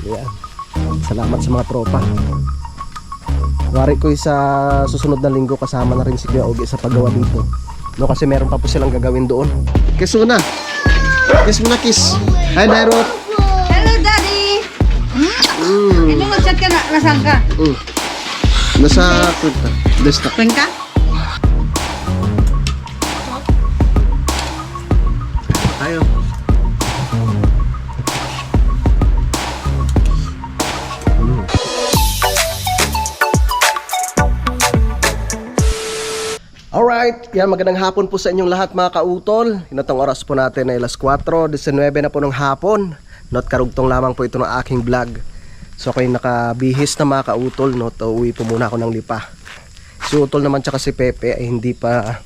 Ayan. Salamat sa mga tropa. Wari ko sa susunod na linggo kasama na rin si Kuya Ogie sa paggawa dito. No, kasi meron pa po silang gagawin doon. Kiss muna. Kiss muna, kiss. Hi, Dairo. Hello, Daddy. Anong nag-chat ka na? Nasaan ka? Nasa kwenta. Desktop. Pweng ka? Tayo. Alright, yan, magandang hapon po sa inyong lahat mga kautol. Inatong oras po natin ay alas 4:19 na po ng hapon. Not karugtong lamang po ito ng aking vlog. So ako'y nakabihis na mga kautol, no? Uwi po muna ako ng Lipa. Si Utol naman tsaka si Pepe ay hindi pa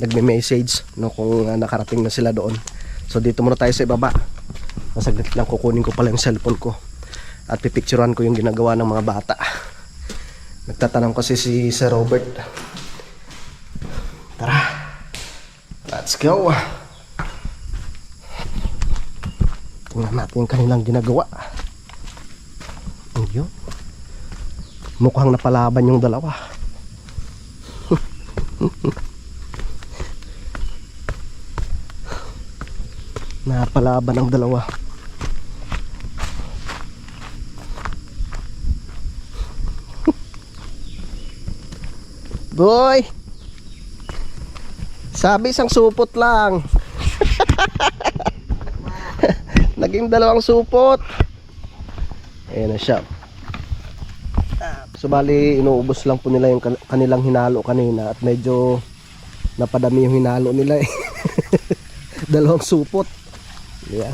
nagme-message, no, kung nakarating na sila doon. So dito muna tayo sa ibaba. Masaglit lang, kukunin ko pala yung cellphone ko at pipicturean ko yung ginagawa ng mga bata. Nagtatanong kasi si Sir Robert. Tara, let's go. Tingnan natin yung kanilang ginagawa. Yun. Mukhang napalaban yung dalawa. Napalaban ang dalawa. Boy, sabi isang supot lang. Naging dalawang supot. Ayan na siya. So bali inuubos lang po nila yung kanilang hinalo kanina. At medyo napadami yung hinalo nila eh. Dalawang supot. Ayan.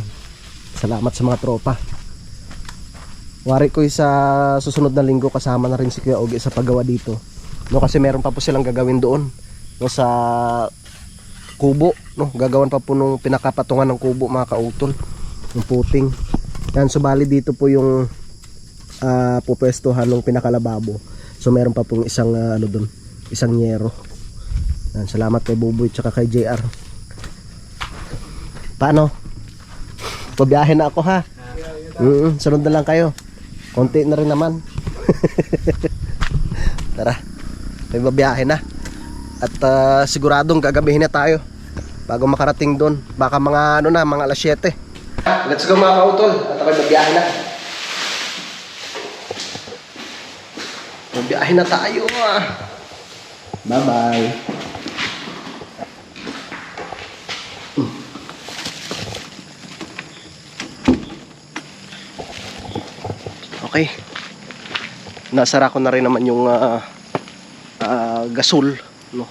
Salamat sa mga tropa. Wari ko sa susunod na linggo kasama na rin si Kuya Ogie sa paggawa dito. No, kasi meron pa po silang gagawin doon, no, sa kubo, no. Gagawan pa po nung pinakapatungan ng kubo mga kautol, yung puting. Yan, subali dito po yung pupwestuhan ng pinakalababo. So meron pa pong isang ano doon, isang yero. Yan, salamat kay Buboy tsaka kay JR. Paano? Pabiyahe na ako ha. Sunod na lang kayo. Konti na rin naman. Tara. May babiyahe na. At siguradong gagabihin na tayo bago makarating doon. Baka mga ano na, mga alas 7. Let's go mga kautol. At ako'y babiyahe na. Babiyahe na tayo. Bye bye. Okay. Nasara ko na rin naman yung gasol, no.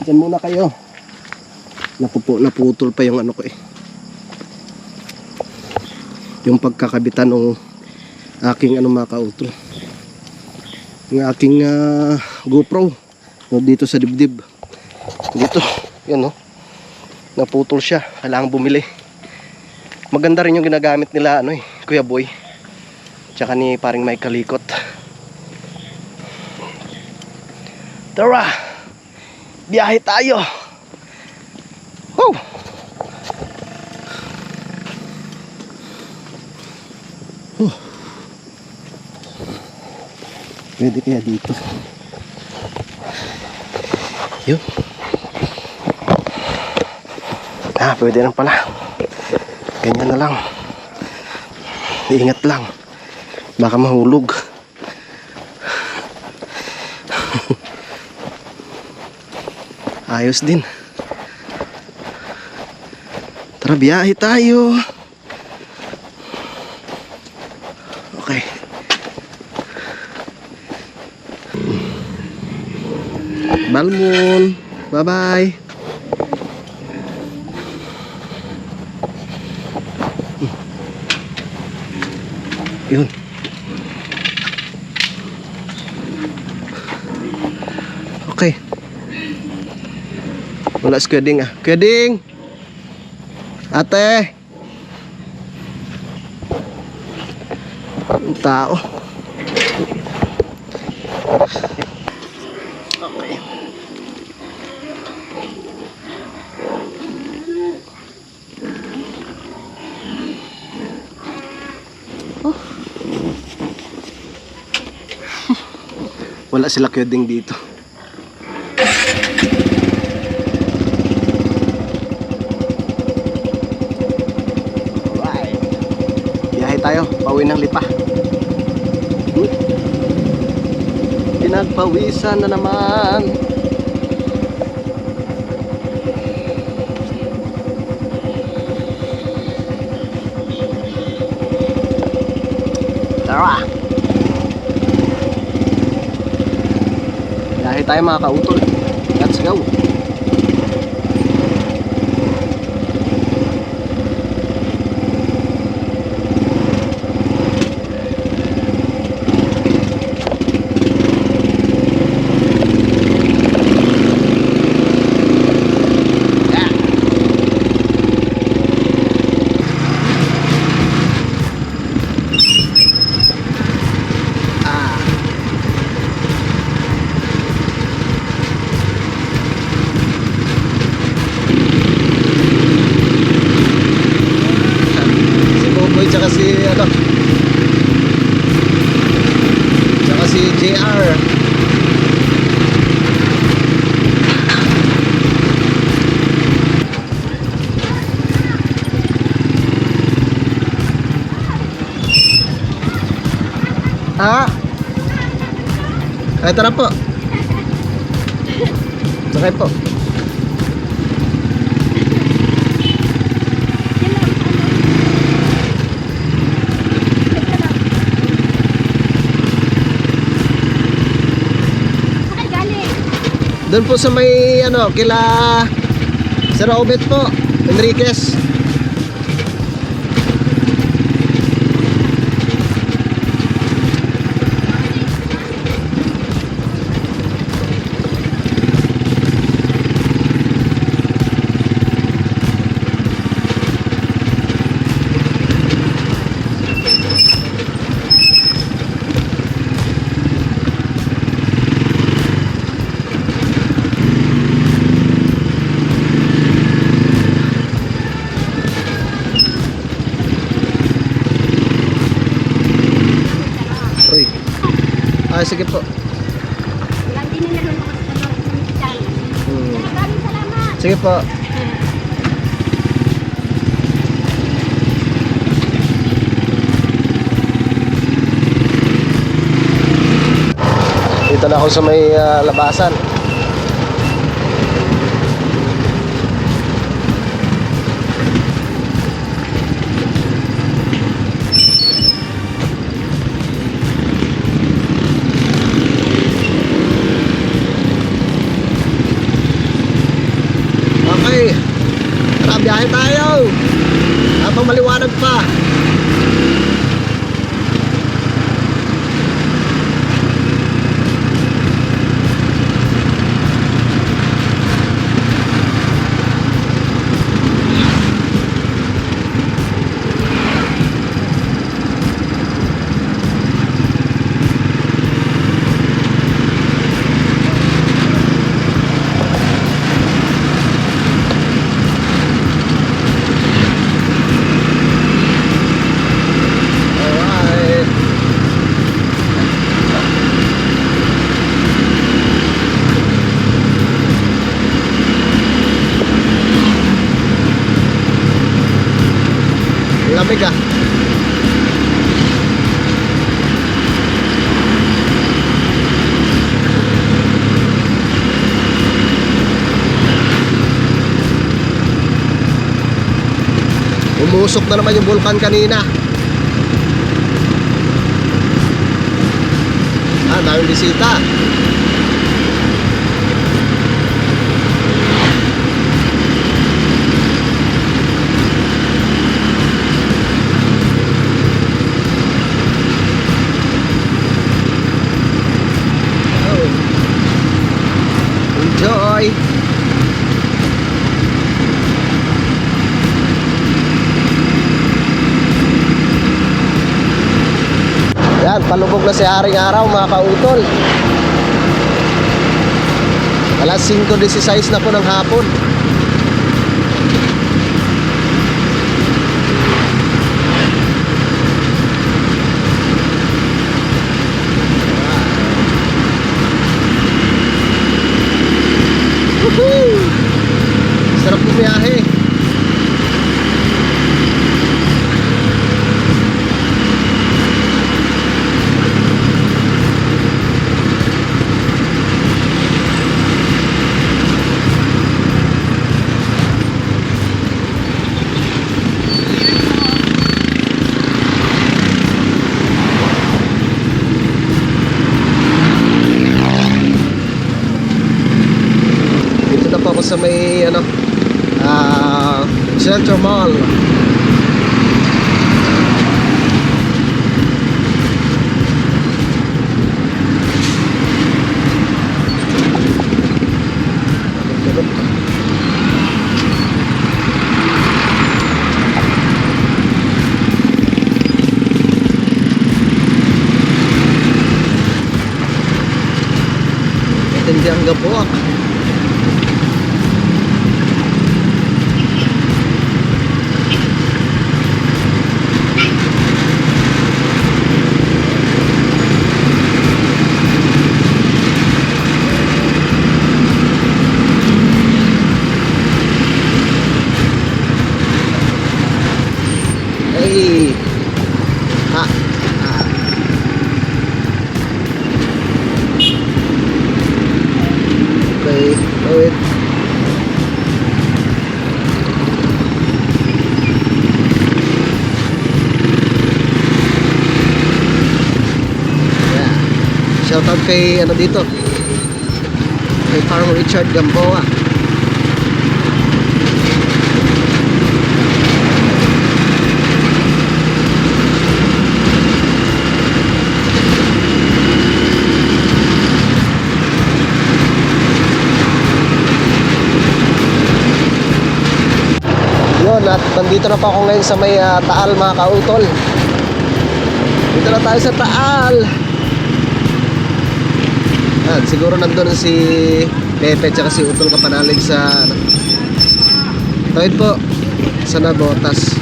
Diyan muna kayo. Naputol pa yung ano ko eh. Yung pagkakabitan ng aking ano mga kautol. Yung aking GoPro, no, dito sa dibdib. Dito, yan no. Naputol siya, kailangan bumili. Maganda rin yung ginagamit nila ano eh, Kuya Boy. Tsaka ni paring may kalikot. Tara, biyahe tayo. Woo! Pwede kaya dito. Yun. Pwede lang pala. Ganyan na lang. Ingat lang. Baka mahulog. Ayos din. Tara, biyahe tayo. Okay. Balmon. Bye-bye. Yun. Okay. Wala si Kuya Ding ah. Kuya Ding! Ate! Ang tao. Okay. Wala sila kyoding dito. Alright. Biyahe tayo, pauwi ng Lipa. Pinagpawisan na naman. Tara! Biyahe tayo mga kautol. Let's go! Tsaka si ano, tsaka si JR. Ito na po. Sakay po. Doon po sa may ano, kila Sir Obet po, Enriquez. Sige po. Lagi nila doon sa hospital. Maraming salamat. Sige po. Dito na ako sa may labasan. Biyahe tayo habang maliwanag pa. Lamig ah. Umusok na naman yung bulkan kanina. Daming bisita. Enjoy. Yan, palubog na si Haring Araw mga kautol. Alas 5:16 na po ng hapon. may ano, Central Mall. Hindi ang gabuak. Hey. Ha. Okay, wait. Yeah. Shoutout kay ano dito. Kay Farm Richard Gamboa. At nandito na pa ako ngayon sa may Taal mga kautol. Dito na tayo sa Taal. Siguro nandun si Pepe tsaka si Utol Kapanalig sa ano. Tawid po sa Nabotas.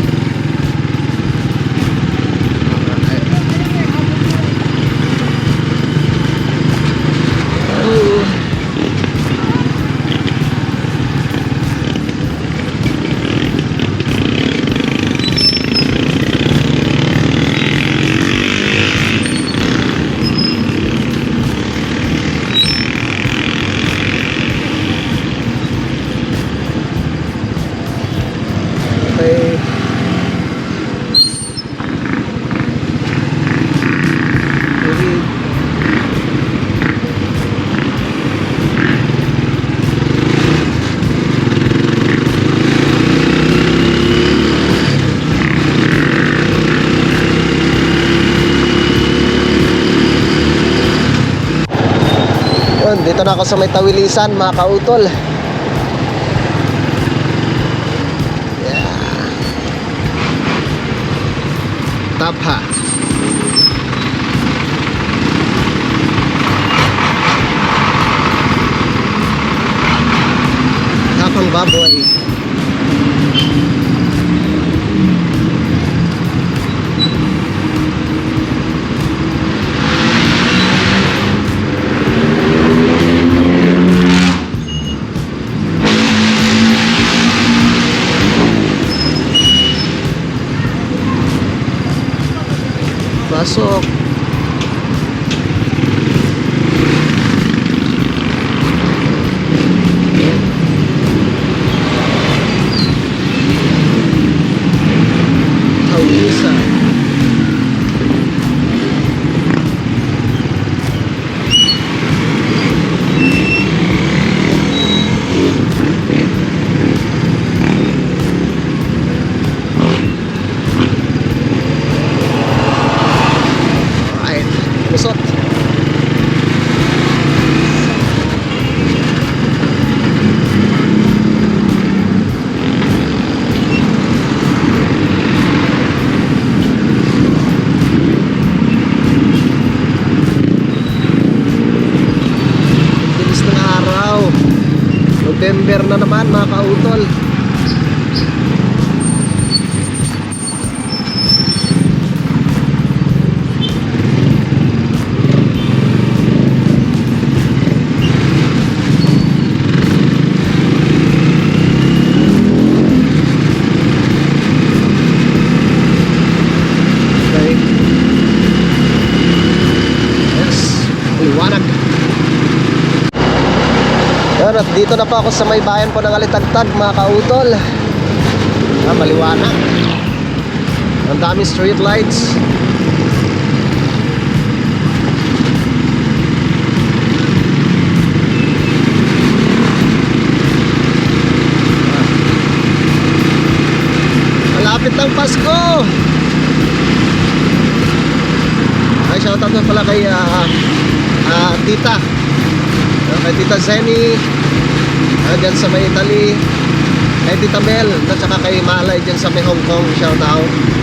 Dito na ako sa may Tawilisan mga kautol. Yeah. Tapha. Tapang baboy. Pasok. Tawisan. Lusot. Bilis ng araw. November na naman mga kautol. Yan, at dito na pa ako sa may bayan po ng Alitagtag mga kautol. Maliwanag. Ang daming street lights. Malapit ng Pasko. Ay, shoutout na pala kay Tita. Kay Tita Zenny. Dyan sa may Italy. Kay Tita Mel. At saka kay Malay dyan sa may Hong Kong. Shoutout.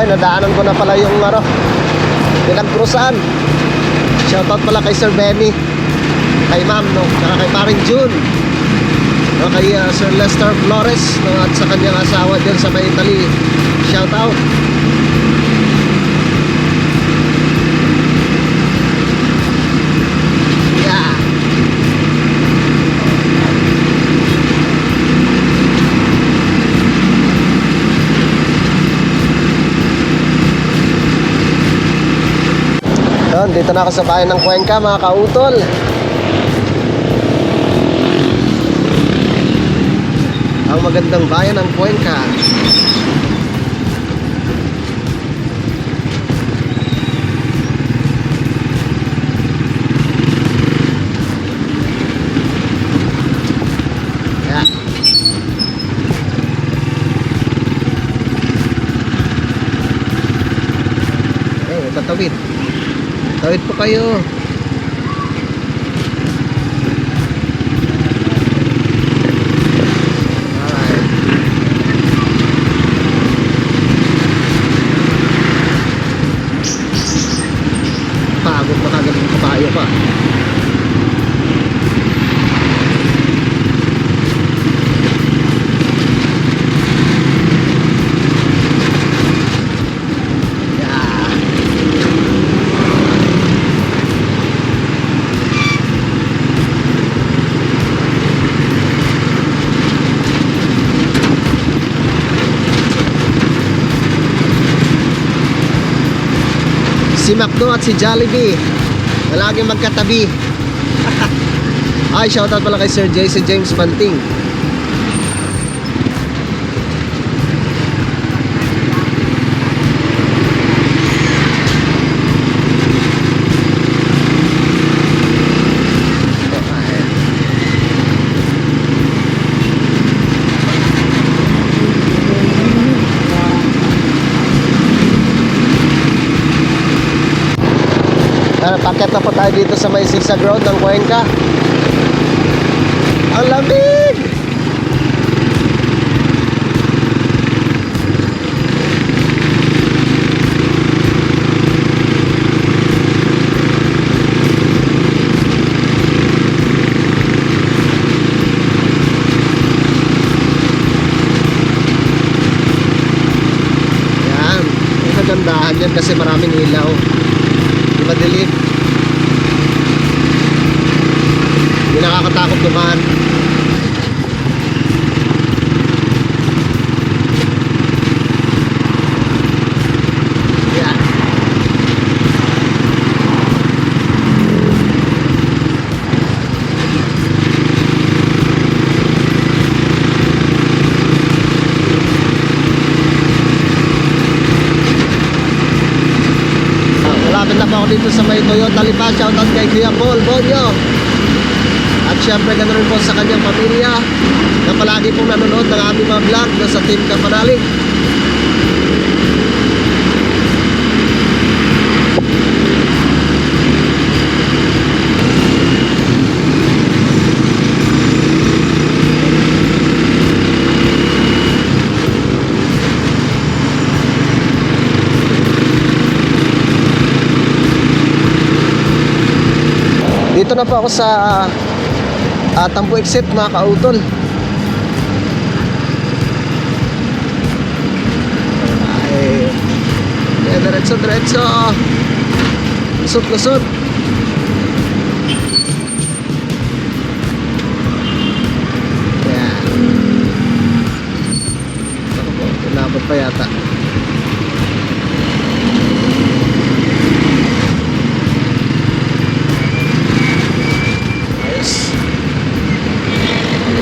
Nadaanan ko na pala yung pinagkrusan. Shoutout pala kay Sir Benny, kay Ma'am, no? Saka kay Paring June, no? Kay Sir Lester Flores, no? At sa kanyang asawa din sa may Italy. Shoutout. Yeah. Dito na ako sa bayan ng Cuenca, mga kautol. Ang magandang bayan ng Cuenca. Yeah. Eh, tatawid. Tawid po kayo. Alright. Pagod na kagad yung kabayo pa. Si McDo at si Jollibee na laging magkatabi. Ay, shoutout pala kay Sir Jason James Banting. Paket na po tayo dito sa may zigzag road ng Cuenca. Ang lamig! Yan. Ang kagandahan yan kasi maraming ilaw. Madilim. Hindi nakakatakot naman. Yan. Malapit na pa ako dito sa may Toyota Lipa. Shoutout kay Kuya Paul Bonyo. At syempre ganoon rin po sa kanyang pamilya na palagi pong nanonood ng aming mga vlog na sa Team Kapanalig. Dito na po ako sa Tambo exit, mga kautol. Ay, diretso. Lusot.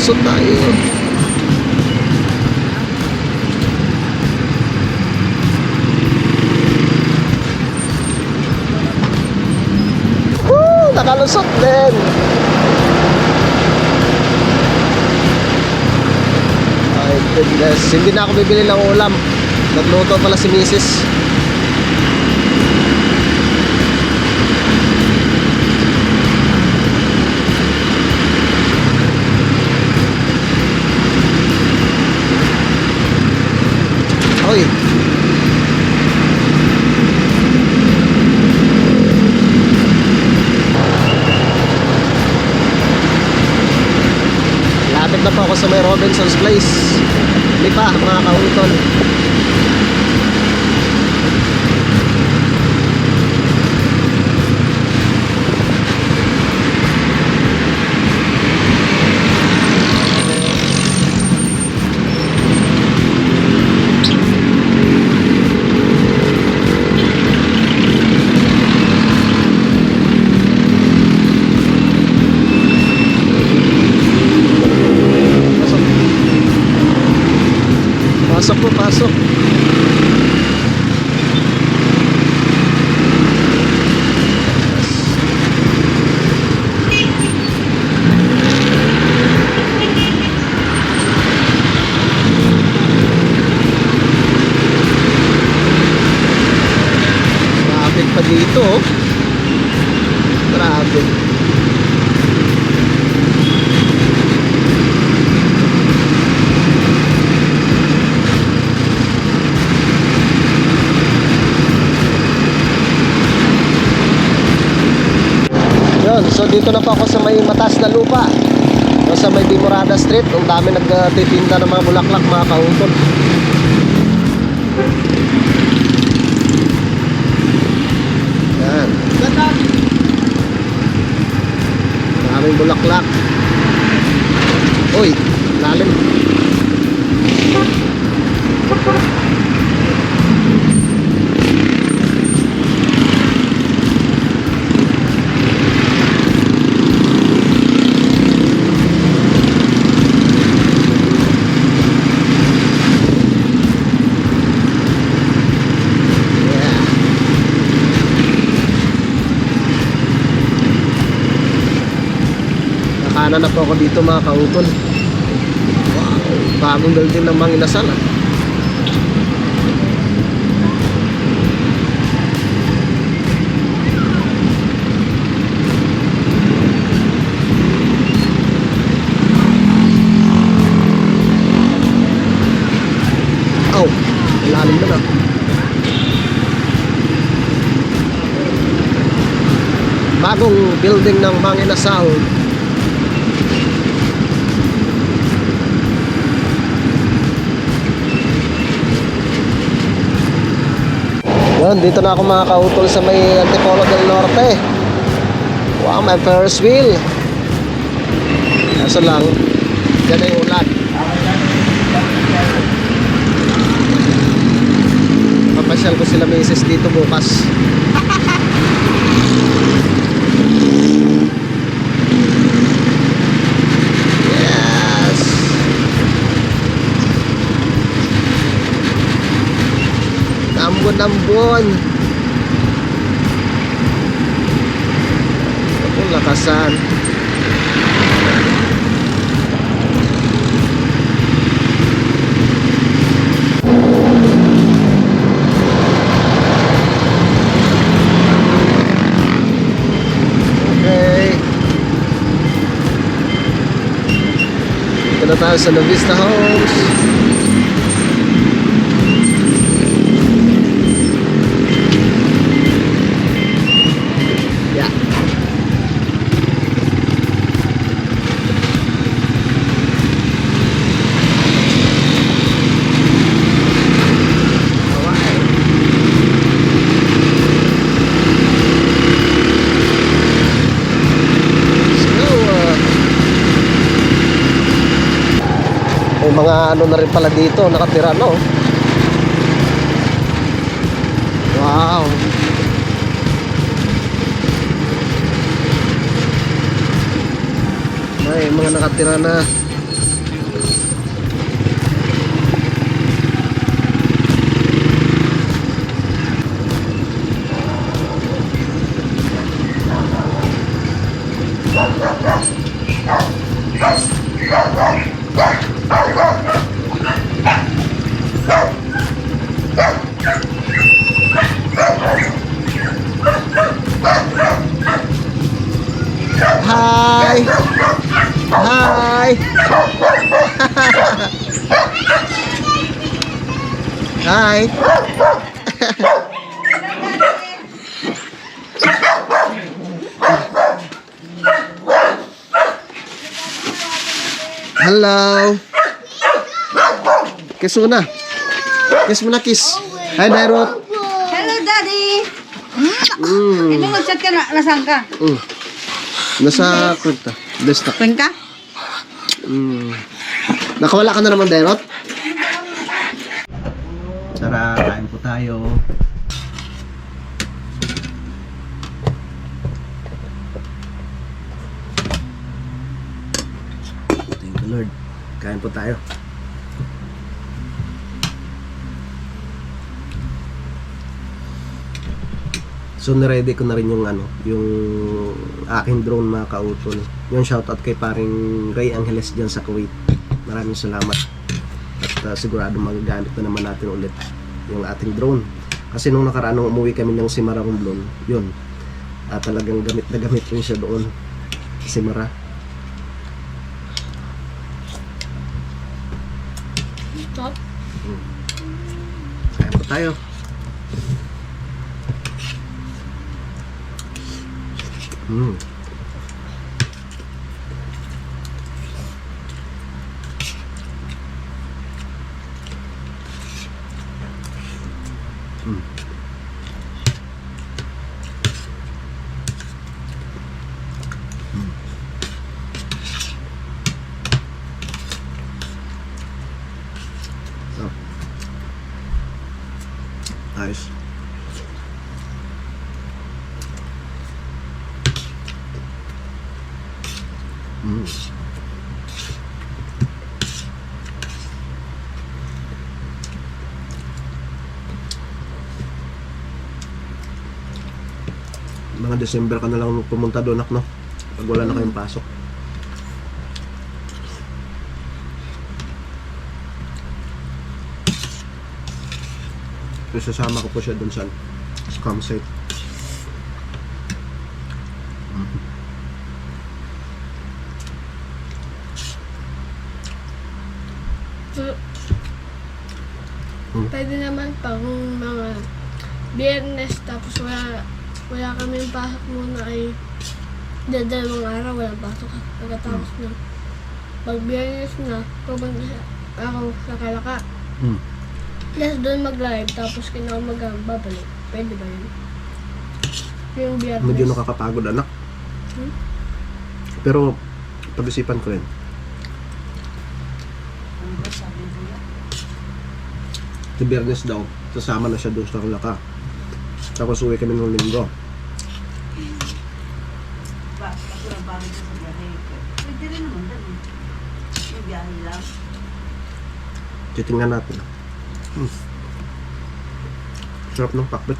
nakalusot tayo. Woo! Nakalusot din. Ay goodness, hindi na ako bibili ng ulam. Nagluto pala si Mrs. Oy. Lapit na po ako sa may Robinson's Place. Hindi pa mga kautol. Pasok po, pasok. Traffic pa dito, oh. Traffic. So dito na po ako sa may mataas na lupa, sa may Dimorada Street. Ang dami nagtitinda ng mga bulaklak mga kautol. Yan, maraming bulaklak. Uy, lalim. Kanan na po ako dito mga kautol. Wow, bagong building ng Mang Inasal, ah. Oh, lalim na na. Bagong building ng Mang Inasal. Yun, dito na ako mga kautol sa may Antipolo del Norte. Wow, may Ferris wheel. Kaso lang, dyan na yung ulan. Papasyal ko sila misis dito bukas. Yes. Ambon-ambon. Ako lakasan. Okay. Dito na tayo sa La Vista Homes. Mga ano na rin pala dito nakatira, no? Wow. May mga nakatira na. Hi! Hi! Hi! Hello! Kiss mo na. Kiss mo na, kiss. Hi, Dairot. Hello, Daddy. Ano nag-chat ka na? Nasaan ka? Nasa kwenta. Desktop. Tuwing ka? Nakawala ka na naman, Dairot? Tara, kain po tayo. Thank you, Lord. Kain po tayo. So na-ready ko na rin yung yung aking drone mga kautol. Yung shoutout kay paring Ray Angeles diyan sa Kuwait. Maraming salamat. At sigurado magagamit na naman natin ulit yung ating drone. Kasi nung nakaraan nung umuwi kami ng Simara Romblon, yun. Talagang gamit na gamit rin siya doon. Simara. Stop. Kaya po tayo. Ayos. Mga December ka na lang pumunta doon, no? Pag wala na kayong pasok. Sasama ko po siya doon sa campsite. Pwede naman pang mga Biyernes tapos wala kami pasok muna ay dalawang araw walang pasok pagkatapos na pag Biyernes na pupunta ako sa Kalaka. Tapos doon mag-live tapos babalik. Pwede ba yun? Yung Biyernes. Medyo nakakapagod, anak. Pero pag-isipan ko rin. Sa Biyernes daw, sasama na siya doon sa Kalaka. Tapos uwi kami ng Linggo. Pwede rin naman dali. Yung biyahe lang. Titingnan natin. Sarap ng pakbet.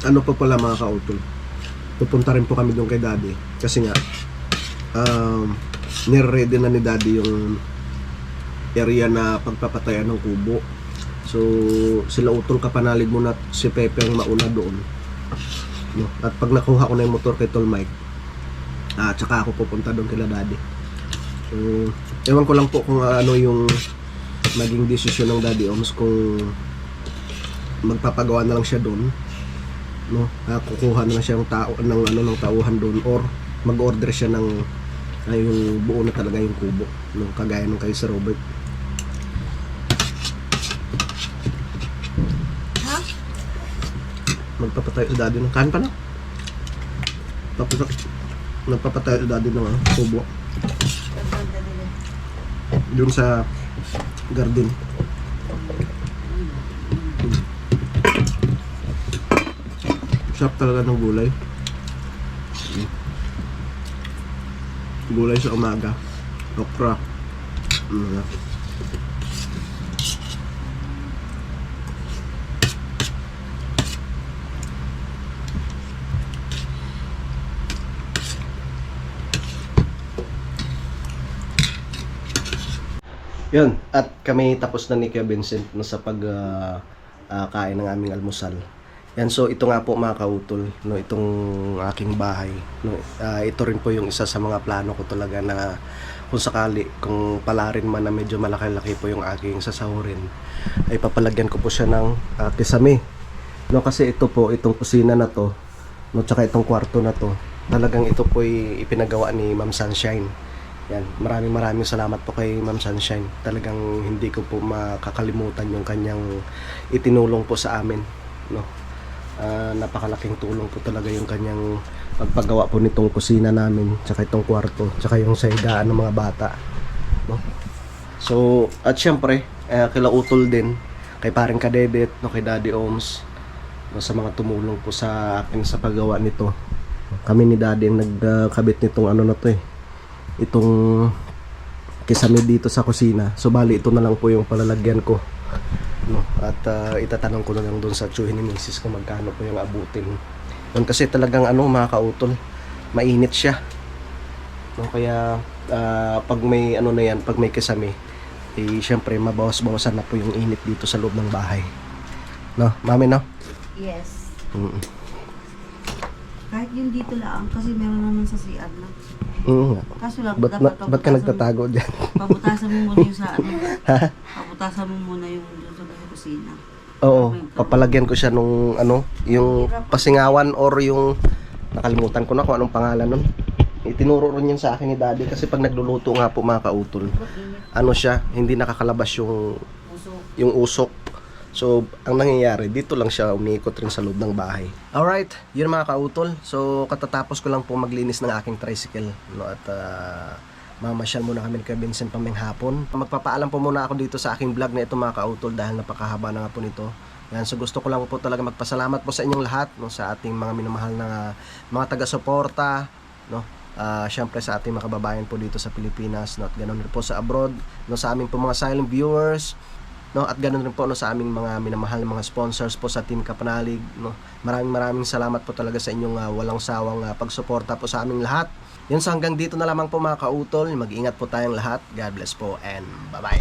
Ano pa pala mga kautol, pupunta rin po kami doon kay Daddy kasi nga nire-ready na ni Daddy yung area na pagpapatayan ng kubo. So sila utol kapanalig muna at si Pepe ang mauna doon, no? At pag nakuha ko na yung motor kay Tol Mike, tsaka ako pupunta doon kila Daddy. So ewan ko lang po kung ano yung maging desisyon ng Daddy Oms, kung magpapagawa na lang siya doon, no, kukuha na siya ng tao ng tauhan doon, or mag-order siya ng yung buo na talaga yung kubo, no, kagaya ng kay Sir Robert. Magpapatayo sa Daddy ng kan pa na. Nagpapatayo sa Daddy ng kubo doon sa garden. Sarap talaga ng gulay. Gulay sa umaga. Okra. Yun, at kami tapos na ni Kuya Vincent no, sa kain ng aming almusal. Yan, so ito nga po mga kautol, no, itong aking bahay. No, ito rin po yung isa sa mga plano ko talaga na kung sakali, kung palarin man na medyo malaki-laki po yung aking sasahurin, ay papalagyan ko po siya ng kisame. No, kasi ito po, itong kusina na to, no, tsaka itong kwarto na to, talagang ito po ay ipinagawa ni Ma'am Sunshine. Yan, maraming salamat po kay Ma'am Sunshine. Talagang hindi ko po makakalimutan yung kanyang itinulong po sa amin, no. Napakalaking tulong po talaga yung kanyang pagpagawa po nitong kusina namin, tsaka itong kwarto, tsaka yung sa higaan ng mga bata, no. So, at syempre, kila Utol din, kay paring Kadedet, no, kay Daddy Oms, no, sa mga tumulong po sa akin sa paggawa nito. Kami ni Daddy ang nagkabit nitong ano na to itong kisame dito sa kusina. So bali ito na lang po yung palalagyan ko, no? At itatanong ko na lang doon sa tsuhin ni Mrs. kung magkano po yung abutin. Yun, kasi talagang mga kautol, mainit siya, no? Kaya pag may na yan, pag may kisame, syempre mabawas-bawasan na po yung init dito sa loob ng bahay, no mami, no? Yes. Kahit yun dito lang, kasi meron naman sa CR na. Kaso lang, Ba't ka nagtatago dyan? Pabutasan mo muna yung sa pabutasan mo muna yung doon sa kusina. Oo, papalagyan ko siya nung yung pasingawan or yung nakalimutan ko na kung anong pangalan nun. Itinuro rin yun sa akin ni Daddy kasi pag nagluluto nga po mga kautol, siya, hindi nakakalabas yung usok. So, ang nangyayari, dito lang siya umiikot rin sa loob ng bahay. Alright, yun mga kautol. So, katatapos ko lang po maglinis ng aking tricycle, no? At mamasyal muna kami kay Vincent paming hapon. Magpapaalam po muna ako dito sa aking vlog na ito mga kautol dahil napakahaba na nga po nito. Yan, so gusto ko lang po talaga magpasalamat po sa inyong lahat, no, sa ating mga minamahal na mga taga-suporta, no. Syempre sa ating mga kababayan po dito sa Pilipinas, no, at ganoon rin po sa abroad, no, sa aming po mga silent viewers, no, at ganoon rin po, no, sa aming mga minamahal na mga sponsors po sa Team Kapanalig, no. Maraming salamat po talaga sa inyong walang sawang pagsuporta po sa aming lahat. Yun, so hanggang dito na lamang po mga kautol. Mag-ingat po tayong lahat. God bless po and bye-bye.